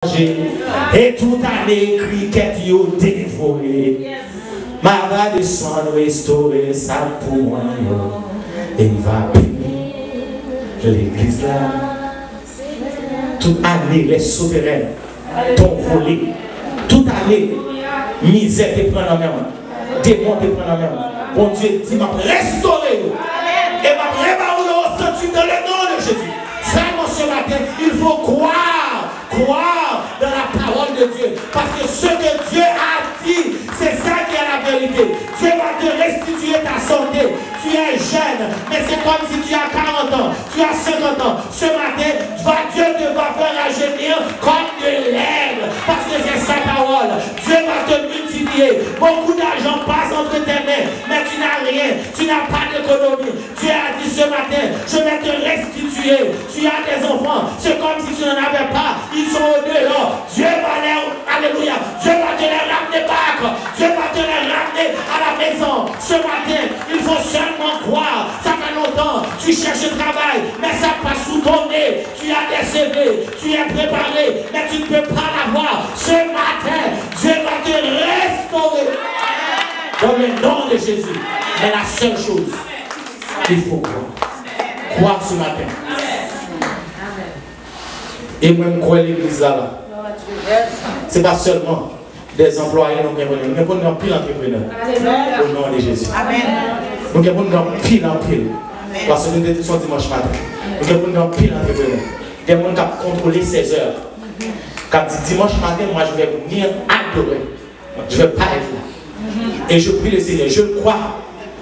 Et tout année cricket yo dévoré. Ma va descendre restaurer ça pour moi. Et il va bénir l'église là. Toute année les souverains t'ont volé. Toute année misère te prend en main. Démon te prend en main. Bon Dieu dit m'a restaurer. Et m'a préparé au sentiment dans le nom de Jésus. Vraiment ce matin, il faut croire dans la parole de Dieu. Parce que ce que Dieu a dit, c'est ça qui est la vérité. Dieu va te restituer ta santé. Tu es jeune, mais c'est comme si tu as 40 ans, tu as 50 ans. Ce matin, Dieu te va faire rajeunir comme de l'herbe. Parce que c'est sa parole. Dieu va te multiplier. Beaucoup d'argent passe entre tes mains, mais tu n'as rien. Tu n'as pas d'économie. Dieu a dit ce matin, je vais te restituer. Tu as des enfants. C'est comme si tu n'en avais pas. Ils sont au dehors. Dieu va les, alléluia, Dieu va te les ramener back. Dieu va te les ramener à la maison. Ce matin, il faut seulement croire. Ça fait longtemps, tu cherches un travail, mais ça passe sous ton nez. Tu as des CV, tu es préparé, mais tu ne peux pas l'avoir. Ce matin, Dieu va te restaurer. Dans le nom de Jésus. Mais la seule chose, il faut croire. Croire ce matin. Et même croire l'église là. Ce n'est pas seulement des employés, nous avons pile entrepreneurs. Au nom de Jésus. Nous avons pile en pile. Parce que nous sommes dimanche matin. Nous avons pile entrepreneurs. Des gens qui ont contrôlé 16 heures. Quand dimanche matin, moi je vais venir adorer. Je ne vais pas être là. Et je prie le Seigneur. Je le crois.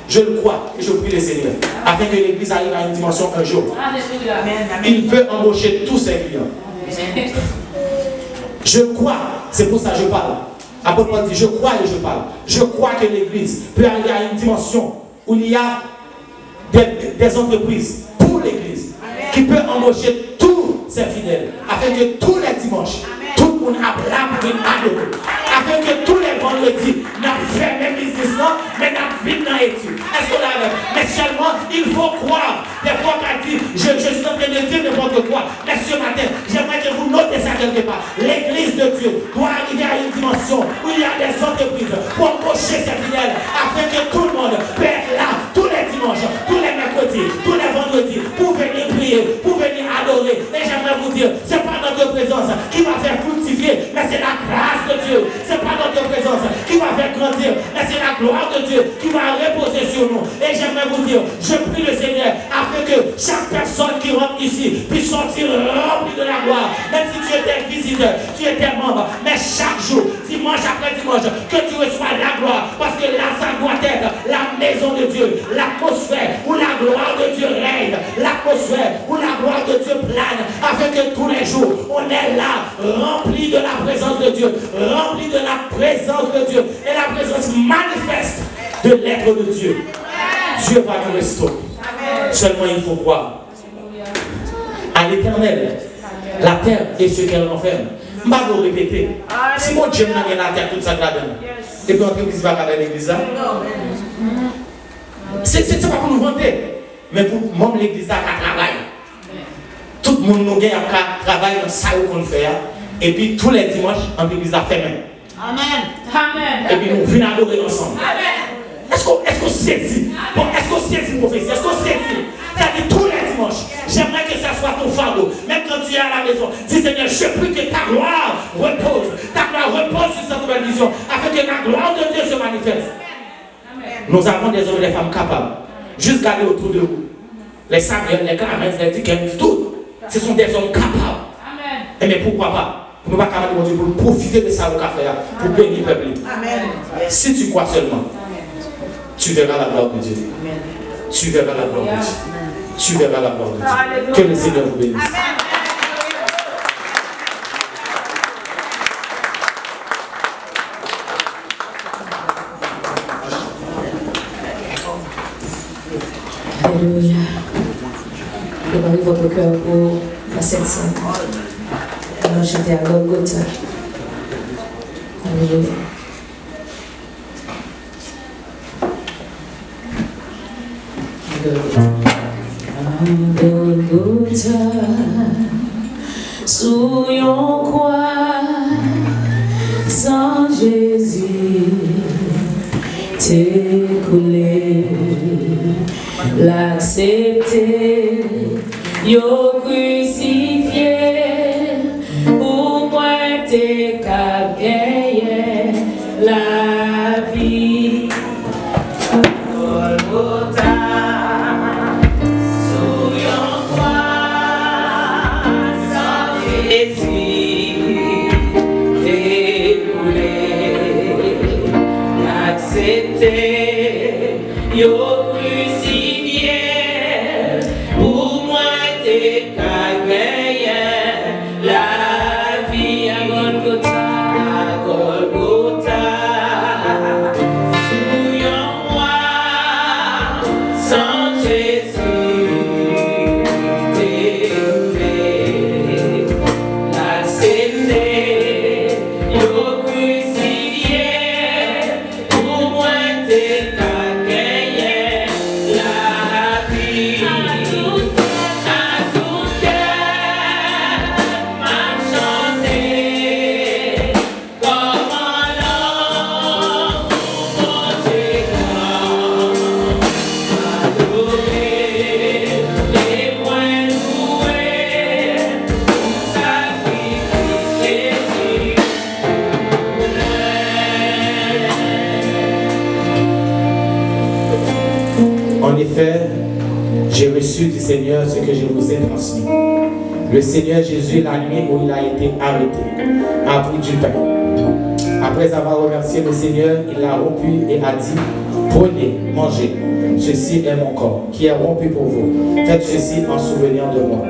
Je le crois et je prie le Seigneur. Afin que l'église arrive à une dimension un jour. Il peut embaucher tous ses clients. Je crois, c'est pour ça que je parle. Apôtre Paul dit, je crois et je parle. Je crois que l'église peut arriver à une dimension où il y a des entreprises pour l'église qui peut embaucher tous ses fidèles. Afin que tous les dimanches, tout le monde a là pour une adorer. Afin que tous les vendredis, n'a fait même business là, mais n'a vite dans l'étude. Est-ce qu'on l'a? Mais seulement, il faut croire. Des fois, on dit, je suis en train de dire n'importe quoi. Mais ce matin, j'aimerais que vous notez ça quelque part. L'église de Dieu doit arriver à une dimension où il y a des entreprises pour embaucher ses fidèles, afin que tout le monde peut être là tous les dimanches, tous les mercredis, tous les vendredis, pour venir prier, pour venir adorer. Et j'aimerais vous dire, ce n'est pas notre présence qui va faire fructifier, mais c'est la grâce de Dieu. Ce n'est pas notre présence qui va faire grandir, mais c'est la gloire de Dieu qui va reposer sur nous. Et j'aimerais vous dire, je prie le Seigneur afin que chaque personne qui rentre ici puisse sortir rempli de la gloire. Même si tu étais visiteur, tu étais membre, mais chaque jour, dimanche après dimanche, que tu reçois la gloire. Parce que là, ça doit être la maison de Dieu, l'atmosphère où la gloire de Dieu règne, l'atmosphère où la gloire de Dieu plane, afin que tous les jours, on est là, rempli de la présence de Dieu, rempli de la présence de Dieu et la présence manifeste de l'être de Dieu. Dieu va nous restaurer. Seulement il faut croire à l'Éternel, la terre et ce qu'elle renferme. Je ne vais pas vous répéter. Si mon Dieu n'a rien à la terre, tout ça là-dedans. Et puis l'entreprise va garder l'église là. C'est pas pour nous vanter, mais pour même l'église là qui travaille. Tout le monde nous gagne à travailler dans ça qu'on fait. Et puis tous les dimanches, l'église a fermé. Amen. Et puis nous venons adorer ensemble. Est-ce qu'on saisit? Bon, est-ce qu'on saisit prophétie? Est-ce qu'on saisit? C'est-à-dire tous les dimanches, j'aimerais que ça soit ton fardeau. Même quand tu es à la maison, dis Seigneur, je prie que ta gloire repose. Ta gloire repose sur cette nouvelle vision, afin que la gloire de Dieu se manifeste. Nous avons des hommes et des femmes capables. Juste garder autour de vous. Les sables, les caramels, les tickets, tout. Ce sont des hommes capables. Et mais pourquoi pas? Pour ne pas demander pour profiter de ça au café, pour bénir le peuple. Si tu crois seulement, tu verras la gloire de Dieu. Tu verras la gloire de Dieu. Tu verras la gloire de Dieu. Que le Seigneur vous bénisse. Alléluia. Préparez votre cœur pour Facette Sainte. Alors j'étais à Golgotha. Alléluia. Golgotha, sous yon croix, sans Jésus, t'es coulé, l'accepter, yo crucifié, pour moi t'es qu'à gagner la vie. Golgotha, sous yon croix, sans Jésus, t'es coulé, l'accepter, yo crucifié, pour moi t'es qu'à gagner la vie. À Golgotha, sous yon croix, sans Jésus, t'es coulé, l'accepter, yo crucifié, pour moi t'es qu'à gagner la vie. À tout cœur, m'a chanté, comment l'homme pour Dieu adorer, les moins loués, sacrifier Jésus. En effet, j'ai reçu du Seigneur ce que je vous ai transmis. Le Seigneur Jésus, la nuit où il a été arrêté, a pris du pain. Après avoir remercié le Seigneur, il l'a rompu et a dit, prenez, mangez, ceci est mon corps, qui est rompu pour vous. Faites ceci en souvenir de moi.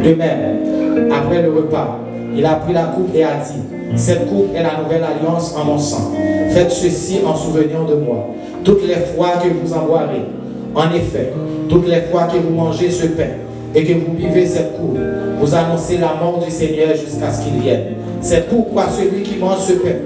De même, après le repas, il a pris la coupe et a dit, cette coupe est la nouvelle alliance en mon sang. Faites ceci en souvenir de moi. Toutes les fois que vous en boirez, en effet, toutes les fois que vous mangez ce pain et que vous buvez cette coupe, vous annoncez la mort du Seigneur jusqu'à ce qu'il vienne. C'est pourquoi celui qui mange ce pain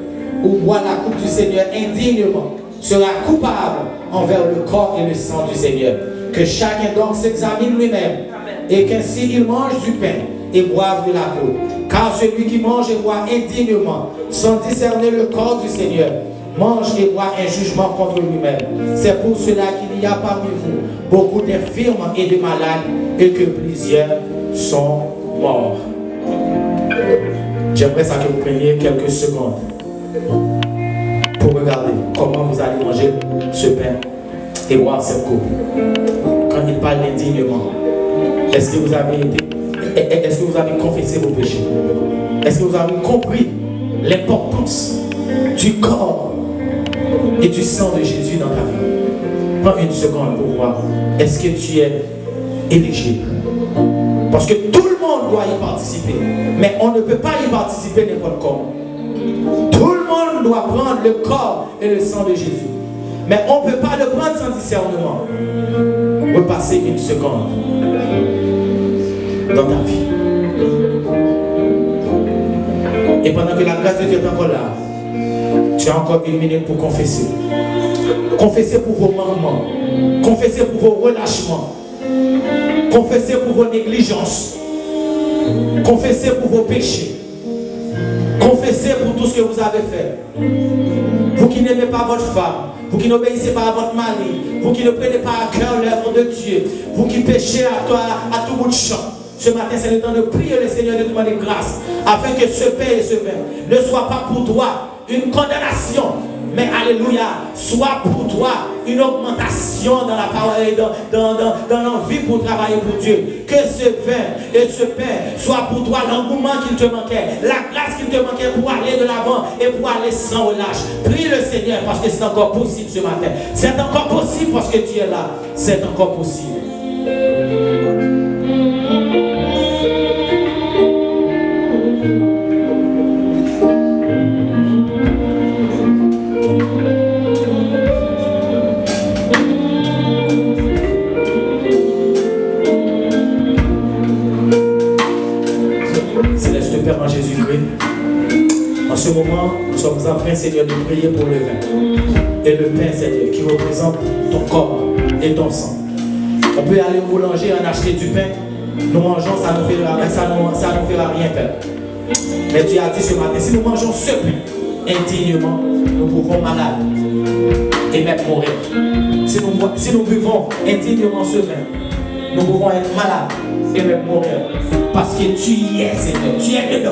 ou boit la coupe du Seigneur indignement sera coupable envers le corps et le sang du Seigneur. Que chacun donc s'examine lui-même et qu'ainsi il mange du pain et boive de la coupe. Car celui qui mange et boit indignement, sans discerner le corps du Seigneur, mange et boit un jugement contre lui-même. C'est pour cela qu'il y a parmi vous beaucoup d'infirmes et de malades et que plusieurs sont morts. J'aimerais ça que vous preniez quelques secondes pour regarder comment vous allez manger ce pain et boire cette coupe. Quand il parle indignement, est-ce que vous avez confessé vos péchés? Est-ce que vous avez compris l'importance du corps et du sang de Jésus dans ta vie? Prends une seconde pour voir. Est-ce que tu es éligible? Parce que tout le monde doit y participer. Mais on ne peut pas y participer n'importe comment. Tout le monde doit prendre le corps et le sang de Jésus. Mais on ne peut pas le prendre sans discernement. Repassez une seconde dans ta vie. Et pendant que la grâce de Dieu est encore là, tu as encore une minute pour confesser. Confessez pour vos manquements. Confessez pour vos relâchements. Confessez pour vos négligences. Confessez pour vos péchés. Confessez pour tout ce que vous avez fait. Vous qui n'aimez pas votre femme, vous qui n'obéissez pas à votre mari, vous qui ne prenez pas à cœur l'œuvre de Dieu, vous qui péchez à tout bout de champ. Ce matin, c'est le temps de prier le Seigneur, de demander grâce, afin que ce pain et ce vin ne soient pas pour toi une condamnation, mais alléluia, soit pour toi une augmentation dans la parole et dans l'envie pour travailler pour Dieu. Que ce vin et ce pain soient pour toi l'engouement qu'il te manquait, la grâce qu'il te manquait pour aller de l'avant et pour aller sans relâche. Prie le Seigneur parce que c'est encore possible ce matin. C'est encore possible parce que tu es là. C'est encore possible. Céleste Père en Jésus-Christ, en ce moment, nous sommes en train, Seigneur, de prier pour le vin et le pain, Seigneur, qui représente ton corps et ton sang. On peut aller au boulanger en acheter du pain nous mangeons, ça ne nous fera rien peur. Mais tu as dit ce matin, si nous mangeons ce pain indignement, nous pouvons malades et même mourir. Si nous buvons indignement ce pain, nous pouvons être malades et même mourir. Parce que tu y es, Seigneur, tu es dedans.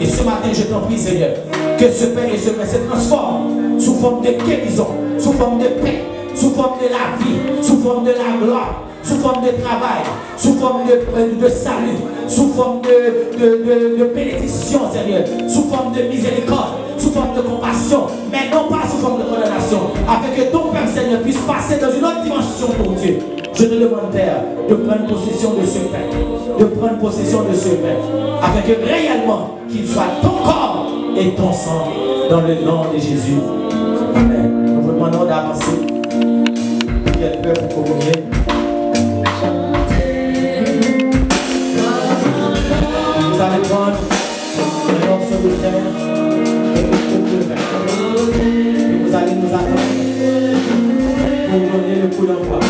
Et ce matin, je t'en prie, Seigneur, que ce pain et ce pain se transforment sous forme de guérison, sous forme de paix, sous forme de la vie, sous forme de la gloire, sous forme de travail, sous forme de salut, sous forme de bénédiction, Seigneur, sous forme de miséricorde, sous forme de compassion, mais non pas sous forme de condamnation, afin que ton Père, Seigneur, puisse passer dans une autre dimension pour Dieu. Je te demande, Père, de prendre possession de ce pain, de prendre possession de ce pain, afin que réellement qu'il soit ton corps et ton sang, dans le nom de Jésus. Amen. Nous vous demandons d'avancer. Vous êtes prêts pour communier? Vous allez prendre un morceau de terre et de pain. Et vous allez nous attendre pour donner le coup d'envoi.